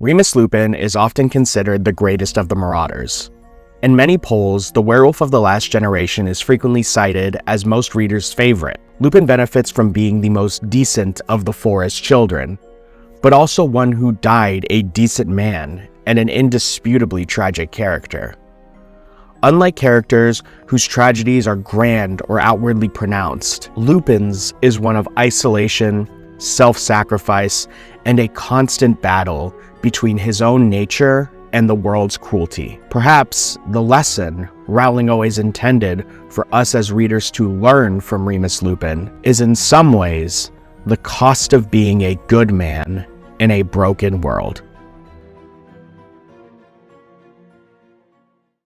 Remus Lupin is often considered the greatest of the Marauders. In many polls, the werewolf of the last generation is frequently cited as most readers' favorite. Lupin benefits from being the most decent of the forest children, but also one who died a decent man and an indisputably tragic character. Unlike characters whose tragedies are grand or outwardly pronounced, Lupin's is one of isolation, self-sacrifice, and a constant battle between his own nature and the world's cruelty. Perhaps the lesson Rowling always intended for us as readers to learn from Remus Lupin is in some ways the cost of being a good man in a broken world.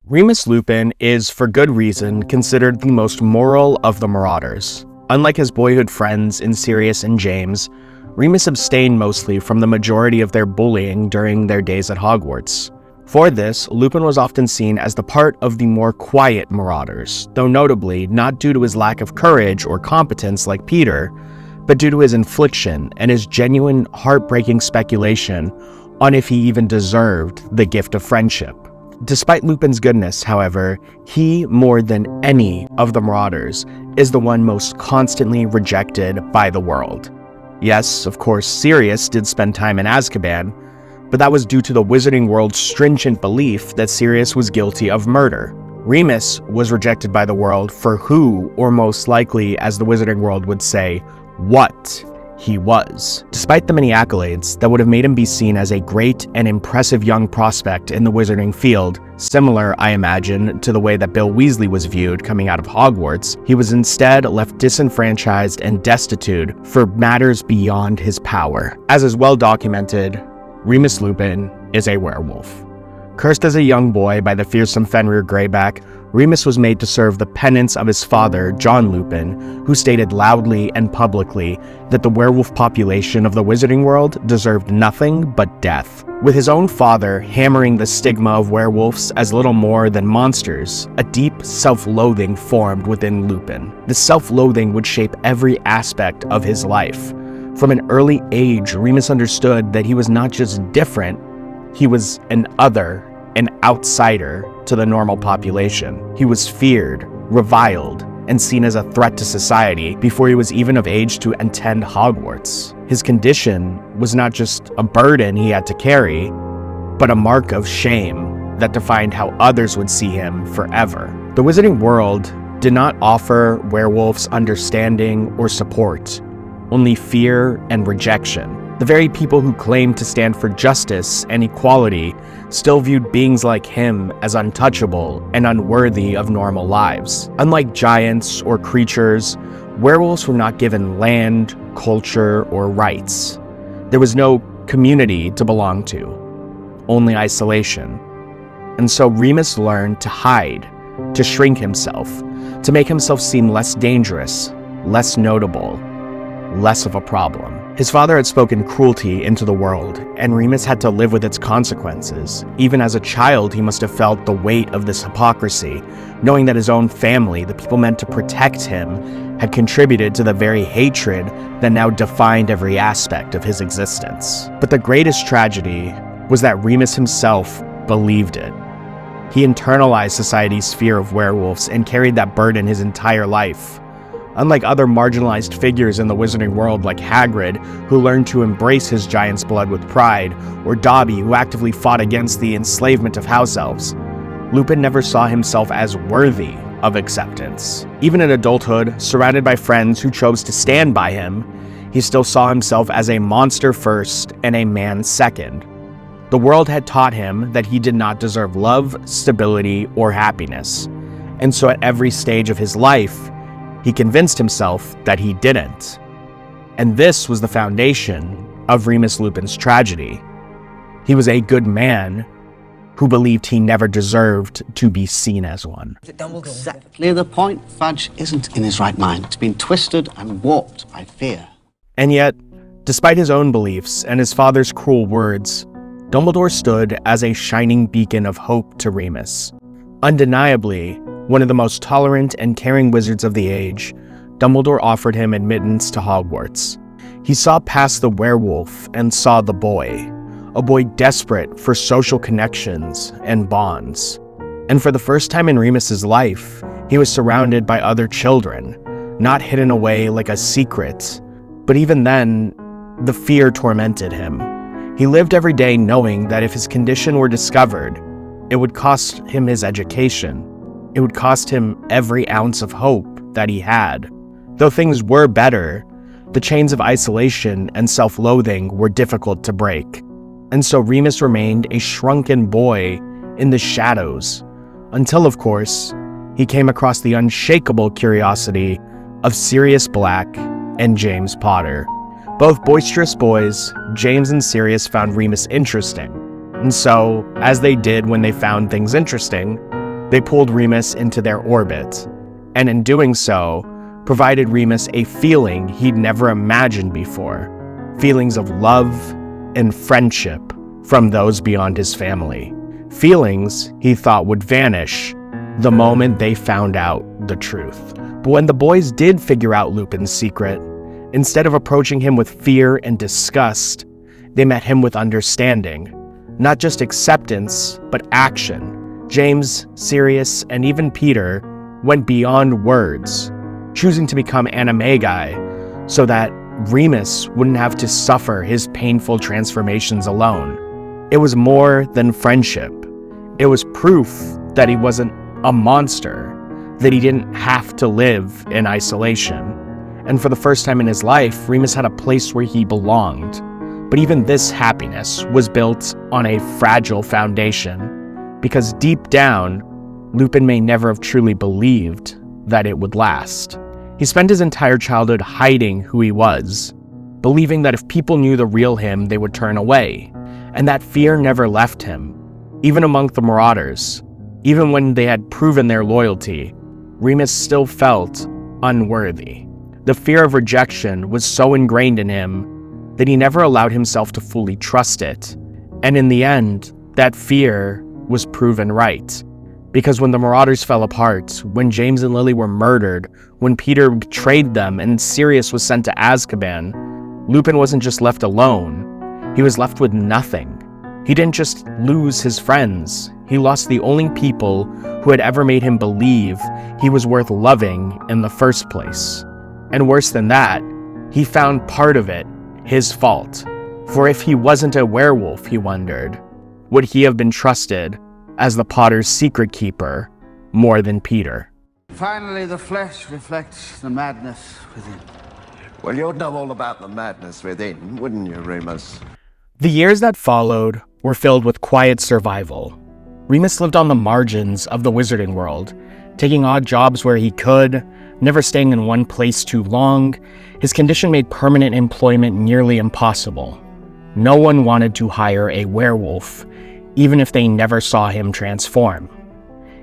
Remus Lupin is, for good reason, considered the most moral of the Marauders. Unlike his boyhood friends in Sirius and James, Remus abstained mostly from the majority of their bullying during their days at Hogwarts. For this, Lupin was often seen as the part of the more quiet Marauders, though notably not due to his lack of courage or competence like Peter, but due to his infliction and his genuine, heartbreaking speculation on if he even deserved the gift of friendship. Despite Lupin's goodness, however, he, more than any of the Marauders, is the one most constantly rejected by the world. Yes, of course, Sirius did spend time in Azkaban, but that was due to the Wizarding world's stringent belief that Sirius was guilty of murder. Remus was rejected by the world for who, or most likely, as the Wizarding world would say, what he was. Despite the many accolades that would have made him be seen as a great and impressive young prospect in the Wizarding field, similar, I imagine, to the way that Bill Weasley was viewed coming out of Hogwarts, he was instead left disenfranchised and destitute for matters beyond his power. As is well documented, Remus Lupin is a werewolf. Cursed as a young boy by the fearsome Fenrir Greyback, Remus was made to serve the penance of his father, John Lupin, who stated loudly and publicly that the werewolf population of the Wizarding world deserved nothing but death. With his own father hammering the stigma of werewolves as little more than monsters, a deep self-loathing formed within Lupin. This self-loathing would shape every aspect of his life. From an early age, Remus understood that he was not just different, he was an other, an outsider to the normal population. He was feared, reviled, and seen as a threat to society before he was even of age to attend Hogwarts. His condition was not just a burden he had to carry, but a mark of shame that defined how others would see him forever. The Wizarding world did not offer werewolves understanding or support, only fear and rejection. The very people who claimed to stand for justice and equality still viewed beings like him as untouchable and unworthy of normal lives. Unlike giants or creatures, werewolves were not given land, culture, or rights. There was no community to belong to, only isolation. And so Remus learned to hide, to shrink himself, to make himself seem less dangerous, less notable, less of a problem. His father had spoken cruelty into the world, and Remus had to live with its consequences. Even as a child, he must have felt the weight of this hypocrisy, knowing that his own family, the people meant to protect him, had contributed to the very hatred that now defined every aspect of his existence. But the greatest tragedy was that Remus himself believed it. He internalized society's fear of werewolves and carried that burden his entire life. Unlike other marginalized figures in the Wizarding world like Hagrid, who learned to embrace his giant's blood with pride, or Dobby, who actively fought against the enslavement of house elves, Lupin never saw himself as worthy of acceptance. Even in adulthood, surrounded by friends who chose to stand by him, he still saw himself as a monster first and a man second. The world had taught him that he did not deserve love, stability, or happiness, and so at every stage of his life, he convinced himself that he didn't. And this was the foundation of Remus Lupin's tragedy. He was a good man who believed he never deserved to be seen as one. Exactly the point. Fudge isn't in his right mind. It's been twisted and warped by fear. And yet, despite his own beliefs and his father's cruel words, Dumbledore stood as a shining beacon of hope to Remus. Undeniably, one of the most tolerant and caring wizards of the age, Dumbledore offered him admittance to Hogwarts. He saw past the werewolf and saw the boy, a boy desperate for social connections and bonds. And for the first time in Remus's life, he was surrounded by other children, not hidden away like a secret. But even then, the fear tormented him. He lived every day knowing that if his condition were discovered, it would cost him his education. It would cost him every ounce of hope that he had. Though things were better, the chains of isolation and self-loathing were difficult to break. And so Remus remained a shrunken boy in the shadows, until, of course, he came across the unshakable curiosity of Sirius Black and James Potter. Both boisterous boys, James and Sirius found Remus interesting. And so, as they did when they found things interesting, they pulled Remus into their orbit, and in doing so, provided Remus a feeling he'd never imagined before, feelings of love and friendship from those beyond his family. Feelings he thought would vanish the moment they found out the truth. But when the boys did figure out Lupin's secret, instead of approaching him with fear and disgust, they met him with understanding. Not just acceptance, but action. James, Sirius, and even Peter went beyond words, choosing to become animagi so that Remus wouldn't have to suffer his painful transformations alone. It was more than friendship. It was proof that he wasn't a monster, that he didn't have to live in isolation. And for the first time in his life, Remus had a place where he belonged. But even this happiness was built on a fragile foundation, because deep down, Lupin may never have truly believed that it would last. He spent his entire childhood hiding who he was, believing that if people knew the real him, they would turn away. And that fear never left him. Even among the Marauders, even when they had proven their loyalty, Remus still felt unworthy. The fear of rejection was so ingrained in him that he never allowed himself to fully trust it. And in the end, that fear was proven right. Because when the Marauders fell apart, when James and Lily were murdered, when Peter betrayed them and Sirius was sent to Azkaban, Lupin wasn't just left alone. He was left with nothing. He didn't just lose his friends. He lost the only people who had ever made him believe he was worth loving in the first place. And worse than that, he found part of it his fault. For if he wasn't a werewolf, he wondered, would he have been trusted as the Potter's secret keeper more than Peter? Finally, the flesh reflects the madness within. Well, you'd know all about the madness within, wouldn't you, Remus? The years that followed were filled with quiet survival. Remus lived on the margins of the wizarding world, taking odd jobs where he could, never staying in one place too long. His condition made permanent employment nearly impossible. No one wanted to hire a werewolf, even if they never saw him transform.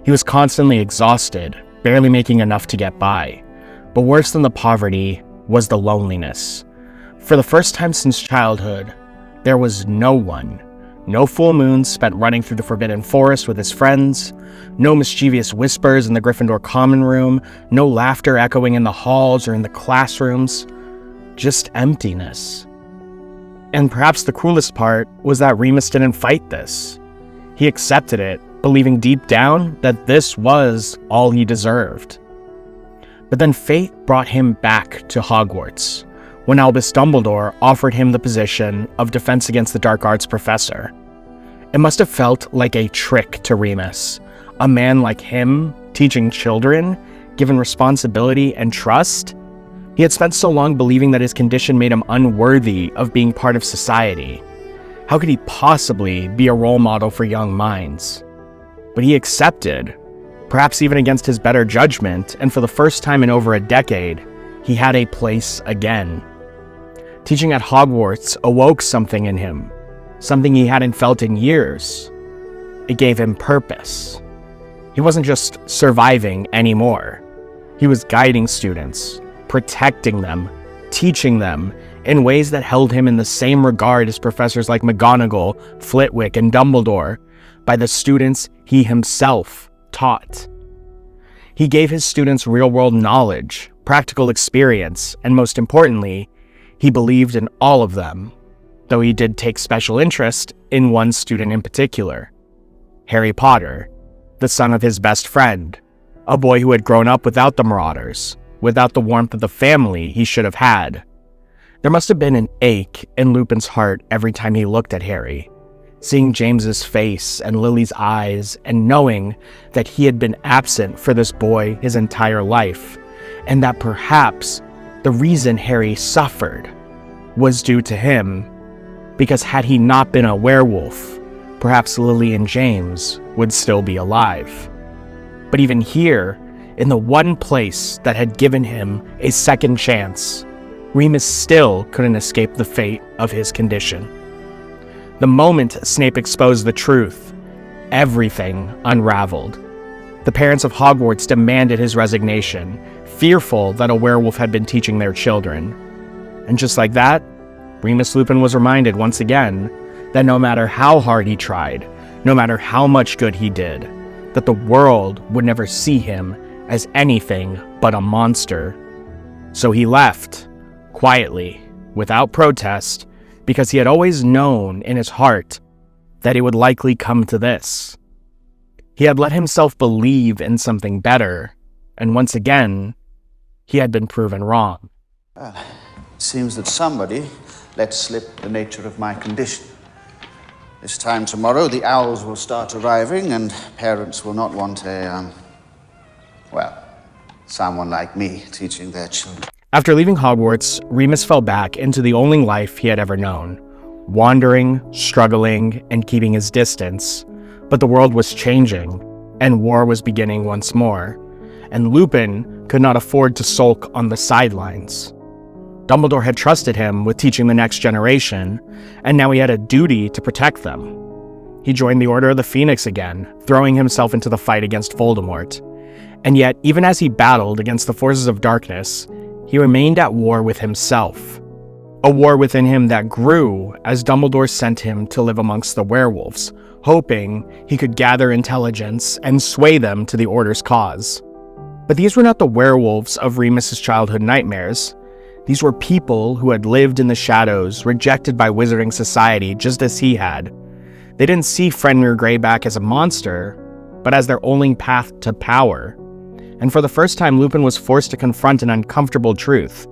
He was constantly exhausted, barely making enough to get by. But worse than the poverty was the loneliness. For the first time since childhood, there was no one. No full moons spent running through the Forbidden Forest with his friends, no mischievous whispers in the Gryffindor common room, no laughter echoing in the halls or in the classrooms, just emptiness. And perhaps the cruelest part was that Remus didn't fight this. He accepted it, believing deep down that this was all he deserved. But then fate brought him back to Hogwarts, when Albus Dumbledore offered him the position of Defense Against the Dark Arts professor. It must have felt like a trick to Remus, a man like him, teaching children, given responsibility and trust. He had spent so long believing that his condition made him unworthy of being part of society. How could he possibly be a role model for young minds? But he accepted, perhaps even against his better judgment, and for the first time in over a decade, he had a place again. Teaching at Hogwarts awoke something in him, something he hadn't felt in years. It gave him purpose. He wasn't just surviving anymore. He was guiding students, protecting them, teaching them in ways that held him in the same regard as professors like McGonagall, Flitwick, and Dumbledore, by the students he himself taught. He gave his students real-world knowledge, practical experience, and most importantly, he believed in all of them, though he did take special interest in one student in particular, Harry Potter, the son of his best friend, a boy who had grown up without the Marauders, without the warmth of the family he should have had. There must have been an ache in Lupin's heart every time he looked at Harry, seeing James's face and Lily's eyes and knowing that he had been absent for this boy his entire life, and that perhaps the reason Harry suffered was due to him, because had he not been a werewolf, perhaps Lily and James would still be alive. But even here, in the one place that had given him a second chance, Remus still couldn't escape the fate of his condition. The moment Snape exposed the truth, everything unraveled. The parents of Hogwarts demanded his resignation, fearful that a werewolf had been teaching their children. And just like that, Remus Lupin was reminded once again that no matter how hard he tried, no matter how much good he did, that the world would never see him as anything but a monster. So he left, quietly, without protest, because he had always known in his heart that it would likely come to this. He had let himself believe in something better, and once again, he had been proven wrong. Well, it seems that somebody let slip the nature of my condition. This time tomorrow, the owls will start arriving, and parents will not want someone like me teaching their children. After leaving Hogwarts, Remus fell back into the only life he had ever known, wandering, struggling, and keeping his distance. But the world was changing, and war was beginning once more, and Lupin could not afford to sulk on the sidelines. Dumbledore had trusted him with teaching the next generation, and now he had a duty to protect them. He joined the Order of the Phoenix again, throwing himself into the fight against Voldemort. And yet, even as he battled against the forces of darkness, he remained at war with himself. A war within him that grew as Dumbledore sent him to live amongst the werewolves, hoping he could gather intelligence and sway them to the Order's cause. But these were not the werewolves of Remus's childhood nightmares. These were people who had lived in the shadows, rejected by Wizarding Society just as he had. They didn't see Fenrir Greyback as a monster, but as their only path to power. And for the first time, Lupin was forced to confront an uncomfortable truth.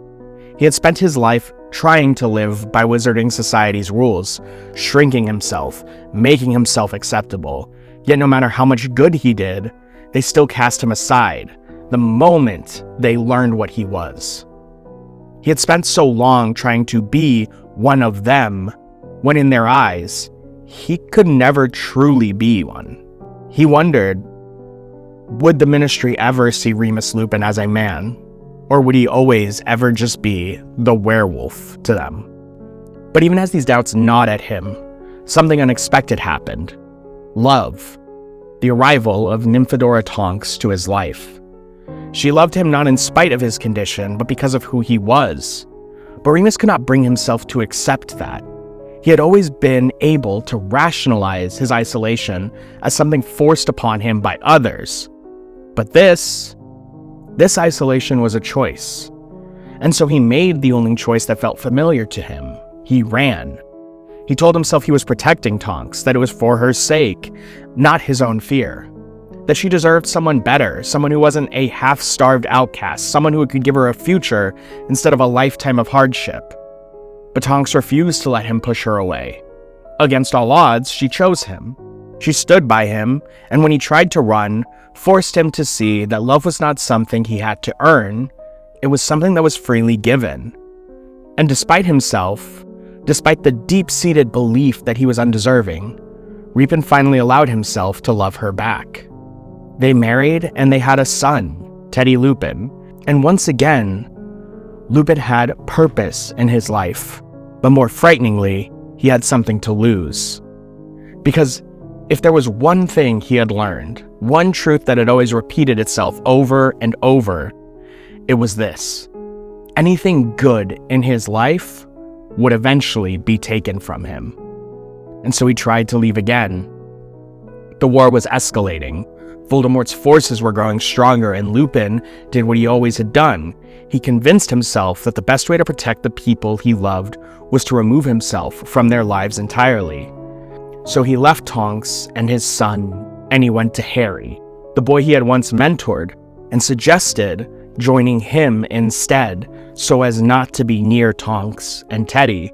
He had spent his life trying to live by Wizarding Society's rules, shrinking himself, making himself acceptable. Yet no matter how much good he did, they still cast him aside the moment they learned what he was. He had spent so long trying to be one of them, when in their eyes, he could never truly be one. He wondered, would the Ministry ever see Remus Lupin as a man? Or would he always ever just be the werewolf to them? But even as these doubts gnawed at him, something unexpected happened. Love. The arrival of Nymphadora Tonks to his life. She loved him not in spite of his condition, but because of who he was. But Remus could not bring himself to accept that. He had always been able to rationalize his isolation as something forced upon him by others. But this isolation was a choice. And so he made the only choice that felt familiar to him. He ran. He told himself he was protecting Tonks, that it was for her sake, not his own fear. That she deserved someone better, someone who wasn't a half-starved outcast, someone who could give her a future instead of a lifetime of hardship. But Tonks refused to let him push her away. Against all odds, she chose him. She stood by him, and when he tried to run, forced him to see that love was not something he had to earn, it was something that was freely given. And despite himself, despite the deep-seated belief that he was undeserving, Lupin finally allowed himself to love her back. They married and they had a son, Teddy Lupin, and once again, Lupin had purpose in his life, but more frighteningly, he had something to lose. Because if there was one thing he had learned, one truth that had always repeated itself over and over, it was this: anything good in his life would eventually be taken from him. And so he tried to leave again. The war was escalating. Voldemort's forces were growing stronger, and Lupin did what he always had done. He convinced himself that the best way to protect the people he loved was to remove himself from their lives entirely. So he left Tonks and his son, and he went to Harry, the boy he had once mentored, and suggested joining him instead so as not to be near Tonks and Teddy.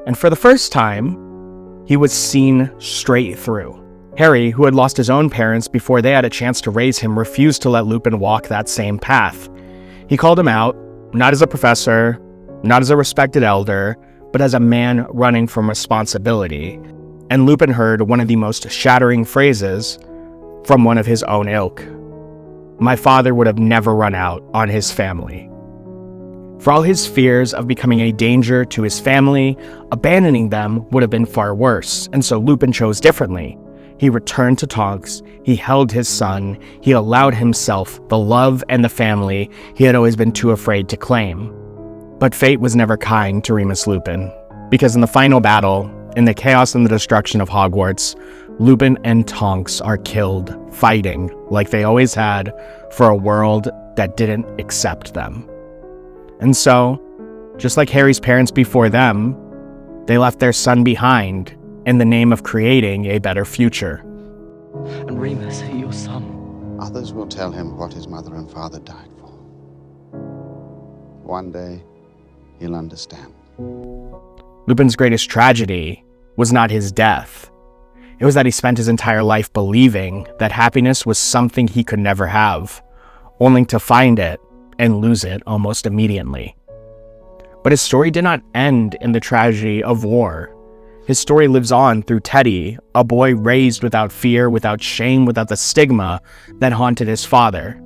And for the first time, he was seen straight through. Harry, who had lost his own parents before they had a chance to raise him, refused to let Lupin walk that same path. He called him out, not as a professor, not as a respected elder, but as a man running from responsibility. And Lupin heard one of the most shattering phrases from one of his own ilk. My father would have never run out on his family. For all his fears of becoming a danger to his family, abandoning them would have been far worse, and so Lupin chose differently. He returned to Tonks, he held his son, he allowed himself the love and the family he had always been too afraid to claim. But fate was never kind to Remus Lupin, because in the final battle, in the chaos and the destruction of Hogwarts, Lupin and Tonks are killed, fighting, like they always had, for a world that didn't accept them. And so, just like Harry's parents before them, they left their son behind in the name of creating a better future. And Remus, your son. Others will tell him what his mother and father died for. One day, he'll understand. Lupin's greatest tragedy was not his death. It was that he spent his entire life believing that happiness was something he could never have, only to find it and lose it almost immediately. But his story did not end in the tragedy of war. His story lives on through Teddy, a boy raised without fear, without shame, without the stigma that haunted his father.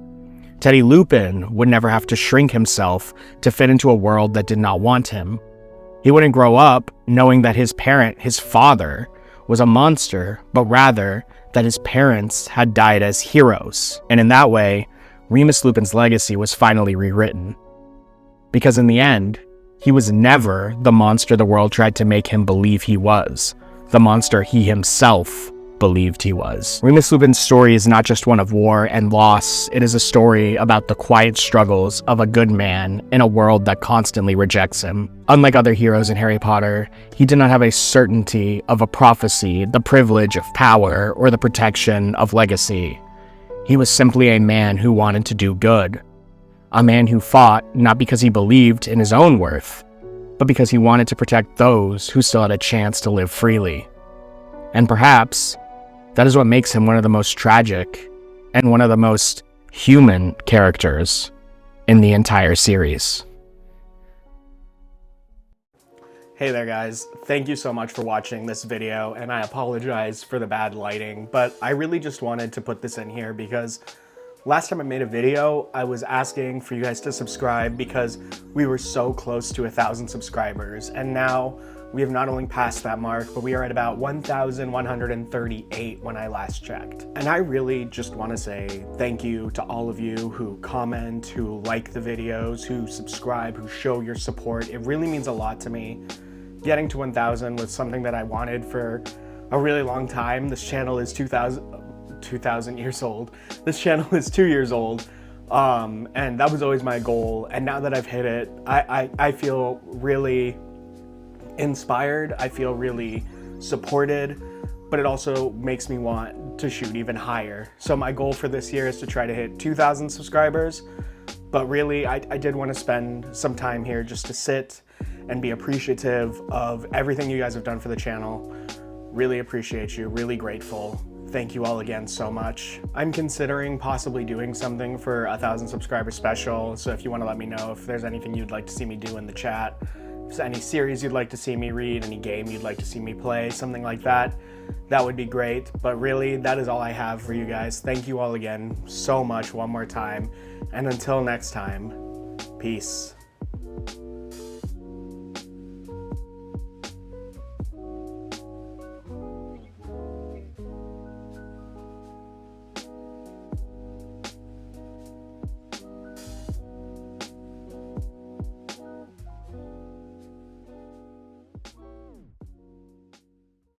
Teddy Lupin would never have to shrink himself to fit into a world that did not want him. He wouldn't grow up knowing that his parent, his father, was a monster, but rather that his parents had died as heroes. And in that way, Remus Lupin's legacy was finally rewritten. Because in the end, he was never the monster the world tried to make him believe he was, the monster he himself believed he was. Remus Lupin's story is not just one of war and loss, it is a story about the quiet struggles of a good man in a world that constantly rejects him. Unlike other heroes in Harry Potter, he did not have a certainty of a prophecy, the privilege of power, or the protection of legacy. He was simply a man who wanted to do good. A man who fought not because he believed in his own worth, but because he wanted to protect those who still had a chance to live freely. And perhaps that is what makes him one of the most tragic and one of the most human characters in the entire series. Hey there guys, thank you so much for watching this video, and I apologize for the bad lighting, but I really just wanted to put this in here because last time I made a video, I was asking for you guys to subscribe because we were so close to 1,000 subscribers, and now we have not only passed that mark, but we are at about 1,138 when I last checked. And I really just want to say thank you to all of you who comment, who like the videos, who subscribe, who show your support. It really means a lot to me. Getting to 1,000 was something that I wanted for a really long time. This channel is 2,000 years old. This channel is 2 years old. And that was always my goal. And now that I've hit it, I feel really inspired, I feel really supported, but it also makes me want to shoot even higher. So my goal for this year is to try to hit 2,000 subscribers, but really I did want to spend some time here just to sit and be appreciative of everything you guys have done for the channel. Really appreciate you, really grateful. Thank you all again so much. I'm considering possibly doing something for 1,000 subscriber special, so if you want to let me know if there's anything you'd like to see me do in the chat, if there's any series you'd like to see me read, any game you'd like to see me play, something like that, that would be great. But really, that is all I have for you guys. Thank you all again so much one more time. And until next time, peace.